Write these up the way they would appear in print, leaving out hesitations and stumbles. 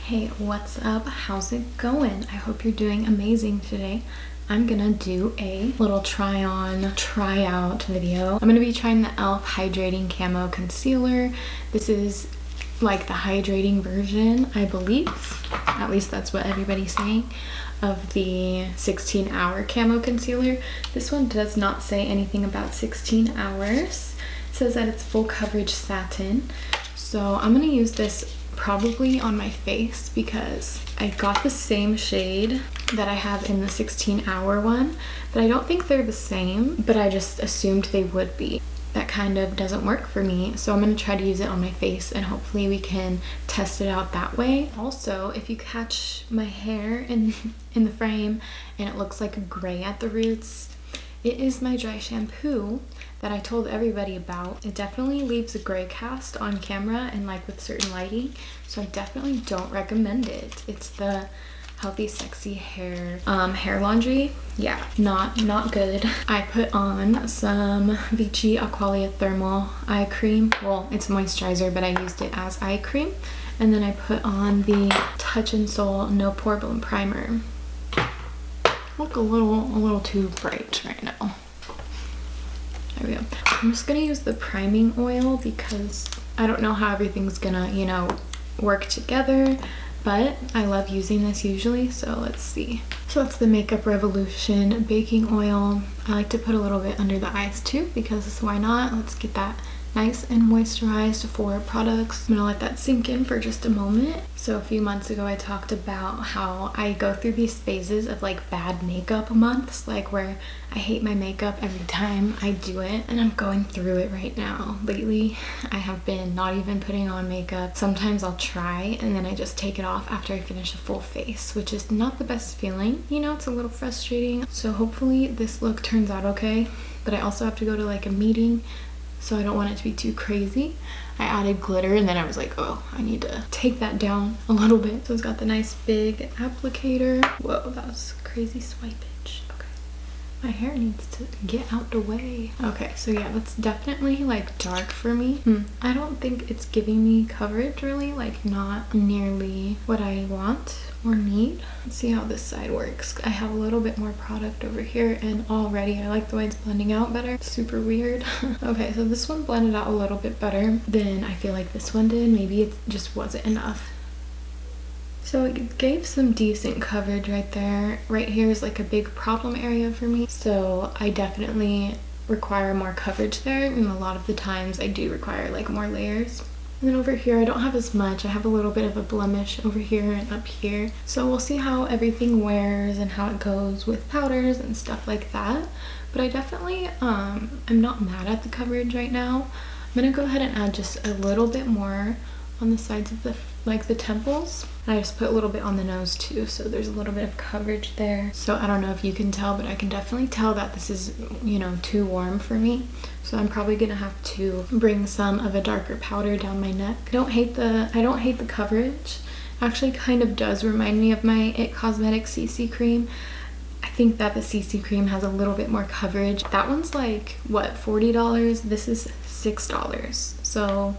Hey, what's up? How's it going? I hope you're doing amazing today. I'm gonna do a little try out video. I'm gonna be trying the e.l.f. Hydrating Camo Concealer. This is like the hydrating version, I believe. At least that's what everybody's saying, of the 16-hour Camo Concealer. This one does not say anything about 16 hours. It says that it's full coverage satin. So I'm gonna use this probably on my face because I got the same shade that I have in the 16-hour one, but I don't think they're the same, but I just assumed they would be. That kind of doesn't work for me, so I'm going to try to use it on my face and hopefully we can test it out that way. Also, if you catch my hair in the frame and it looks like gray at the roots, it is my dry shampoo that I told everybody about. It definitely leaves a gray cast on camera and like with certain lighting, so I definitely don't recommend it. It's the Healthy Sexy Hair hair laundry. Yeah, not good. I put on some Vichy Aqualia Thermal eye cream. Well, it's moisturizer, but I used it as eye cream. And then I put on the Touch in Sol No Pore Bloom Primer. Look a little too bright right now. There we go. I'm just gonna use the priming oil because I don't know how everything's gonna, you know, work together, but I love using this usually, so let's see. So it's the Makeup Revolution baking oil. I like to put a little bit under the eyes too because why not? Let's get that nice and moisturized for products. I'm gonna let that sink in for just a moment. So a few months ago I talked about how I go through these phases of like bad makeup months, like where I hate my makeup every time I do it, and I'm going through it right now. Lately I have been not even putting on makeup. Sometimes I'll try and then I just take it off after I finish a full face, which is not the best feeling. You know, it's a little frustrating. So hopefully this look turns out okay, but I also have to go to like a meeting, so I don't want it to be too crazy. I added glitter and then I was like, oh, I need to take that down a little bit. So it's got the nice big applicator. Whoa, that was crazy swipage. Okay, my hair needs to get out the way. Okay, so yeah, that's definitely like dark for me. I don't think it's giving me coverage really, like not nearly what I want or need. Let's see how this side works. I have a little bit more product over here and already I like the way it's blending out better. It's super weird. Okay, so this one blended out a little bit better than I feel like this one did. Maybe it just wasn't enough. So it gave some decent coverage right there. Right here is like a big problem area for me, so I definitely require more coverage there, and a lot of the times I do require like more layers. And then over here I don't have as much. I have a little bit of a blemish over here and up here, so we'll see how everything wears and how it goes with powders and stuff like that. But I definitely I'm not mad at the coverage right now. I'm gonna go ahead and add just a little bit more on the sides of the temples. And I just put a little bit on the nose too, so there's a little bit of coverage there. So I don't know if you can tell, but I can definitely tell that this is, you know, too warm for me. So I'm probably gonna have to bring some of a darker powder down my neck. I don't hate the coverage. Actually kind of does remind me of my IT Cosmetics CC cream. I think that the CC cream has a little bit more coverage. That one's like, what, $40? This is $6. So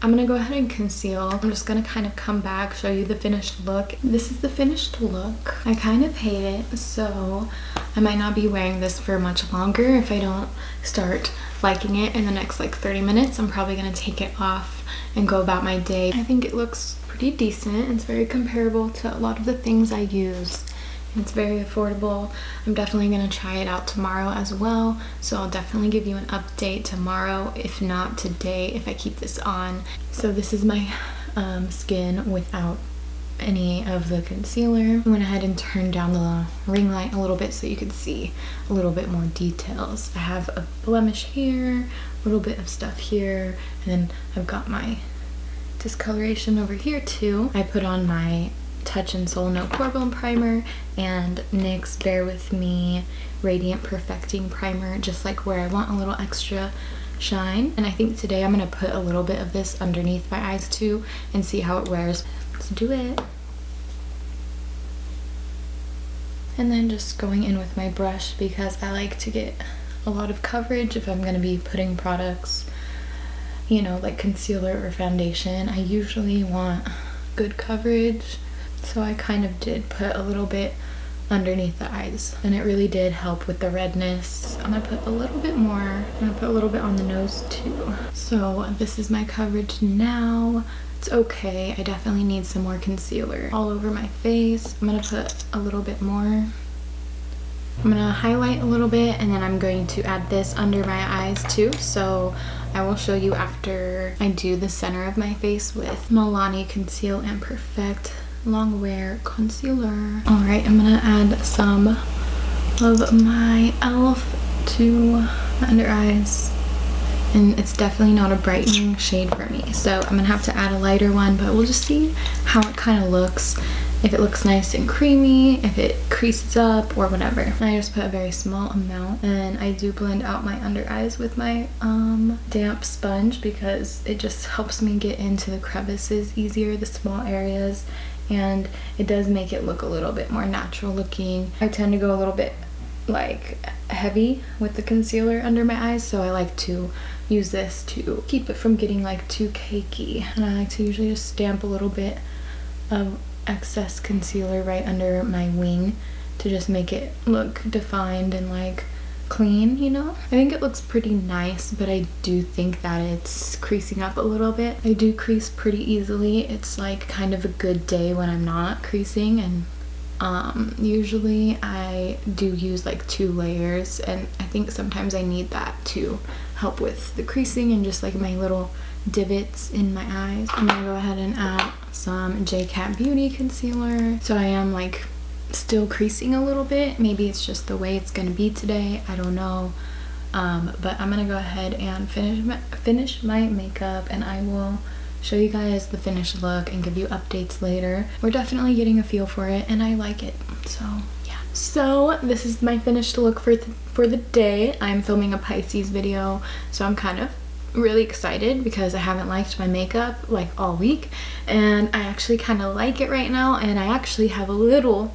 I'm gonna go ahead and conceal. I'm just gonna kind of come back, show you the finished look. This is the finished look. I kind of hate it, so I might not be wearing this for much longer. If I don't start liking it in the next like 30 minutes, I'm probably gonna take it off and go about my day. I think it looks pretty decent. It's very comparable to a lot of the things I use. It's very affordable. I'm definitely gonna try it out tomorrow as well, so I'll definitely give you an update tomorrow, if not today, if I keep this on. So this is my skin without any of the concealer. I went ahead and turned down the ring light a little bit so you could see a little bit more details. I have a blemish here, a little bit of stuff here, and then I've got my discoloration over here too. I put on my Touch in Sol No Pore Bloom Primer and NYX Bear With Me Radiant Perfecting Primer, just like where I want a little extra shine. And I think today I'm gonna put a little bit of this underneath my eyes too and see how it wears. Let's do it. And then just going in with my brush because I like to get a lot of coverage if I'm gonna be putting products, you know, like concealer or foundation. I usually want good coverage. So I kind of did put a little bit underneath the eyes, and it really did help with the redness. I'm gonna put a little bit more. I'm gonna put a little bit on the nose too. So this is my coverage now. It's okay. I definitely need some more concealer all over my face. I'm gonna put a little bit more. I'm gonna highlight a little bit, and then I'm going to add this under my eyes too. So I will show you after I do the center of my face with Milani Conceal and Perfect Long Wear Concealer. All right, I'm gonna add some of my e.l.f. to my under eyes, and it's definitely not a brightening shade for me, so I'm gonna have to add a lighter one, but we'll just see how it kind of looks, if it looks nice and creamy, if it creases up or whatever. And I just put a very small amount, and I do blend out my under eyes with my damp sponge because it just helps me get into the crevices easier, the small areas, and it does make it look a little bit more natural looking. I tend to go a little bit like heavy with the concealer under my eyes, so I like to use this to keep it from getting like too cakey. And I like to usually just stamp a little bit of excess concealer right under my wing to just make it look defined and like clean, you know? I think it looks pretty nice, but I do think that it's creasing up a little bit. I do crease pretty easily. It's like kind of a good day when I'm not creasing, and usually I do use like 2 layers, and I think sometimes I need that to help with the creasing and just like my little divots in my eyes. I'm gonna go ahead and add some J-Cat Beauty concealer. So I am like still creasing a little bit. Maybe it's just the way it's gonna be today, I don't know. But I'm gonna go ahead and finish my makeup, and I will show you guys the finished look and give you updates later. We're definitely getting a feel for it, and I like it, so yeah. So this is my finished look for the day. I'm filming a Pisces video, so I'm kind of really excited because I haven't liked my makeup like all week, and I actually kind of like it right now, and I actually have a little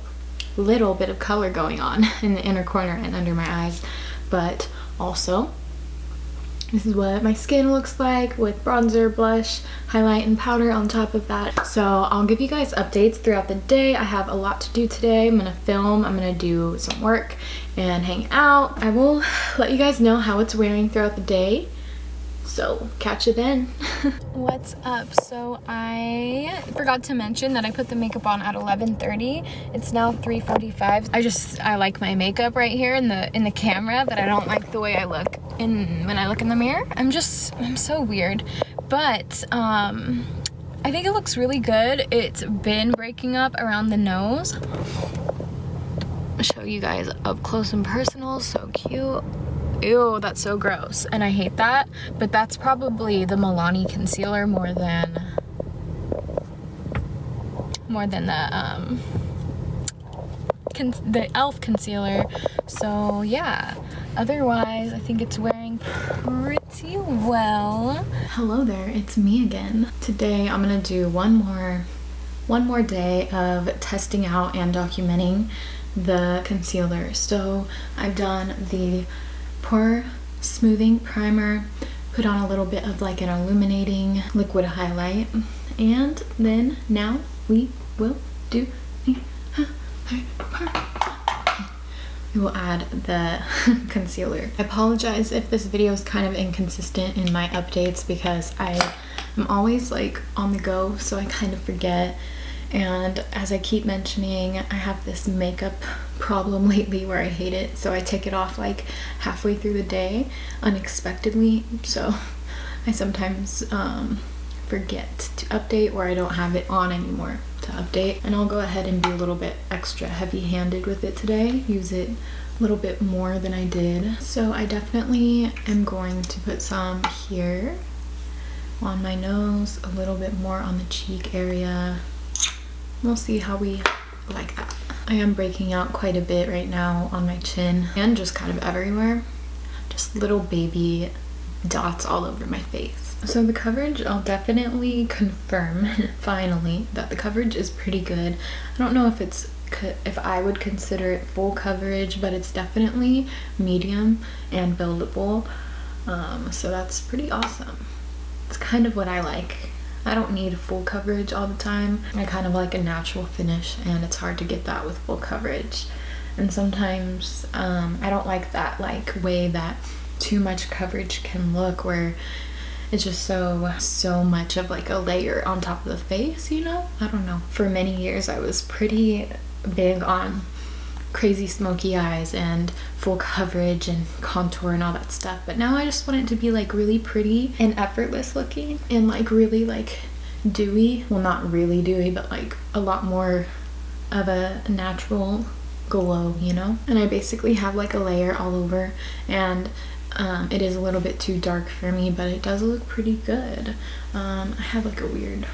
bit of color going on in the inner corner and under my eyes. But also, this is what my skin looks like with bronzer, blush, highlight, and powder on top of that. So I'll give you guys updates throughout the day. I have a lot to do today. I'm gonna film, I'm gonna do some work and hang out. I will let you guys know how it's wearing throughout the day. So catch you then. What's up? So I forgot to mention that I put the makeup on at 11:30. It's now 3:45. I like my makeup right here in the camera, but I don't like the way I look when I look in the mirror. I'm so weird. But I think it looks really good. It's been breaking up around the nose. I'll show you guys up close and personal. So cute. Ew, that's so gross, and I hate that, but that's probably the Milani concealer more than the e.l.f. concealer. So yeah, otherwise I think it's wearing pretty well. Hello there, it's me again. Today I'm gonna do one more day of testing out and documenting the concealer. So I've done the pore smoothing primer, put on a little bit of like an illuminating liquid highlight, and then now we will do the we will add the concealer. I apologize if this video is kind of inconsistent in my updates because I am always like on the go, so I kind of forget. And as I keep mentioning, I have this makeup problem lately where I hate it, so I take it off like halfway through the day unexpectedly, so I sometimes forget to update, or I don't have it on anymore to update. And I'll go ahead and be a little bit extra heavy-handed with it today, use it a little bit more than I did. So I definitely am going to put some here on my nose, a little bit more on the cheek area. We'll see how we like that. I am breaking out quite a bit right now on my chin and just kind of everywhere. Just little baby dots all over my face. So the coverage, I'll definitely confirm finally that the coverage is pretty good. I don't know if I would consider it full coverage, but it's definitely medium and buildable. So that's pretty awesome. It's kind of what I like. I don't need full coverage all the time. I kind of like a natural finish, and it's hard to get that with full coverage. And sometimes I don't like that like way that too much coverage can look, where it's just so much of like a layer on top of the face, you know? I don't know. For many years I was pretty big on crazy smoky eyes and full coverage and contour and all that stuff, but now I just want it to be like really pretty and effortless looking and like really like dewy. Well, not really dewy, but like a lot more of a natural glow, you know? And I basically have like a layer all over, and it is a little bit too dark for me, but it does look pretty good. I have like a weird,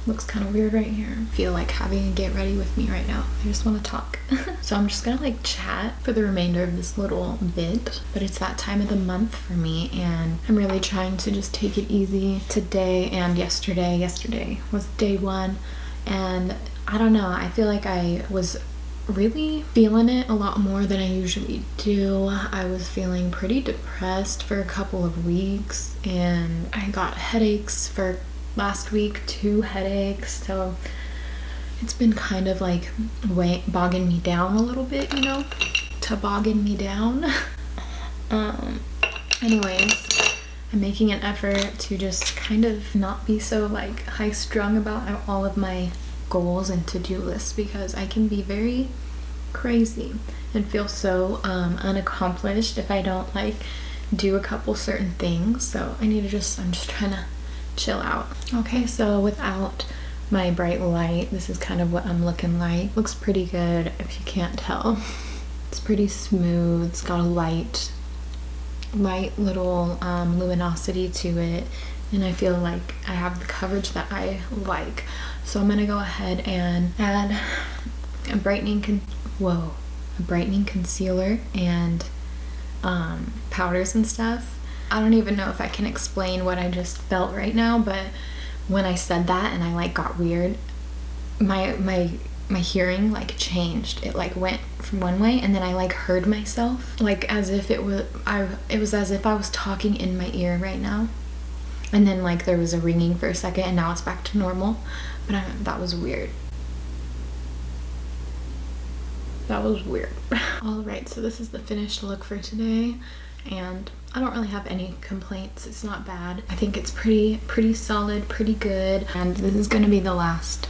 looks kind of weird right here. I feel like having a get ready with me right now. I just want to talk. So I'm just gonna like chat for the remainder of this little bit, but it's that time of the month for me, and I'm really trying to just take it easy today and yesterday. Yesterday was day one, and I don't know, I feel like I was really feeling it a lot more than I usually do. I was feeling pretty depressed for a couple of weeks, and I got headaches for last week, 2 headaches, so it's been kind of like bogging me down a little bit, you know, tobogging me down. Anyways, I'm making an effort to just kind of not be so like high strung about all of my goals and to-do lists, because I can be very crazy and feel so unaccomplished if I don't like do a couple certain things. So I'm just trying to chill out. Okay, so without my bright light, this is kind of what I'm looking like. Looks pretty good if you can't tell. It's pretty smooth. It's got a light little luminosity to it, and I feel like I have the coverage that I like. So I'm gonna go ahead and add a brightening concealer and powders and stuff. I don't even know if I can explain what I just felt right now, but when I said that and I like got weird, my hearing like changed. It like went from one way, and then I like heard myself like as if it was as if I was talking in my ear right now. And then like there was a ringing for a second, and now it's back to normal. But that was weird. That was weird. All right, so this is the finished look for today, and I don't really have any complaints. It's not bad. I think it's pretty solid, pretty good. And this is gonna be the last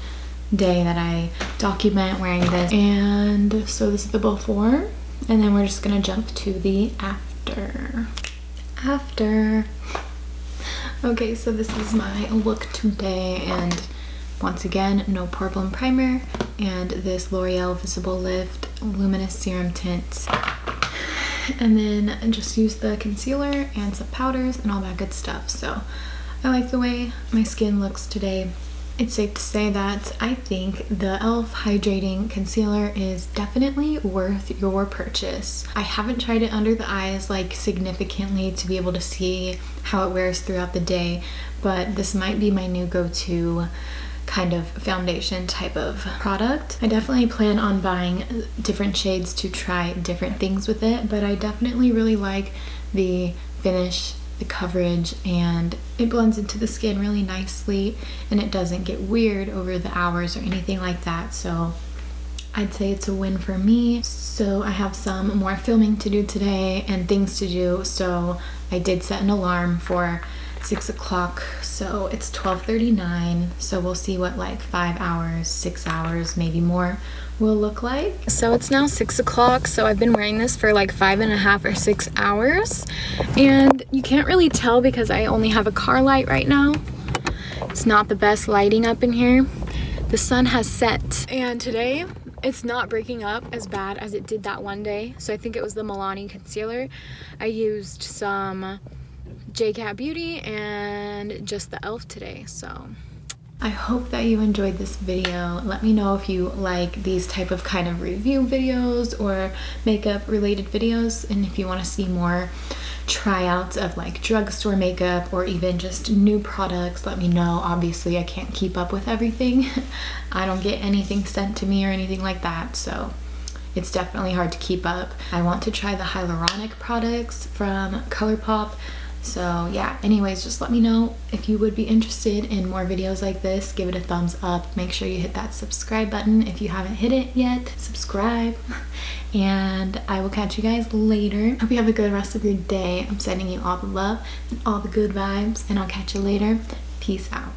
day that I document wearing this. And so this is the before, and then we're just gonna jump to the after. Okay, so this is my look today, and once again, no Problem Primer and this L'Oreal Visible Lift Luminous Serum Tint. And then just use the concealer and some powders and all that good stuff. So I like the way my skin looks today. It's safe to say that I think the e.l.f. Hydrating Concealer is definitely worth your purchase. I haven't tried it under the eyes like significantly to be able to see how it wears throughout the day, but this might be my new go-to kind of foundation type of product. I definitely plan on buying different shades to try different things with it, but I definitely really like the finish, the coverage, and it blends into the skin really nicely, and it doesn't get weird over the hours or anything like that. So I'd say it's a win for me. So I have some more filming to do today and things to do, so I did set an alarm for 6 o'clock, so it's 12:39, so we'll see what like 5 hours, 6 hours, maybe more will look like. So it's now 6 o'clock, so I've been wearing this for like 5.5 or 6 hours, and you can't really tell because I only have a car light right now. It's not the best lighting up in here. The sun has set, and today it's not breaking up as bad as it did that one day. So I think it was the Milani concealer. I used some JCat Beauty and just the e.l.f. today. So I hope that you enjoyed this video. Let me know if you like these type of kind of review videos or makeup related videos, and if you want to see more tryouts of like drugstore makeup or even just new products, let me know. Obviously I can't keep up with everything. I don't get anything sent to me or anything like that, so it's definitely hard to keep up. I want to try the hyaluronic products from ColourPop. So yeah, anyways, just let me know if you would be interested in more videos like this. Give it a thumbs up. Make sure you hit that subscribe button if you haven't hit it yet. Subscribe. And I will catch you guys later. Hope you have a good rest of your day. I'm sending you all the love and all the good vibes, and I'll catch you later. Peace out.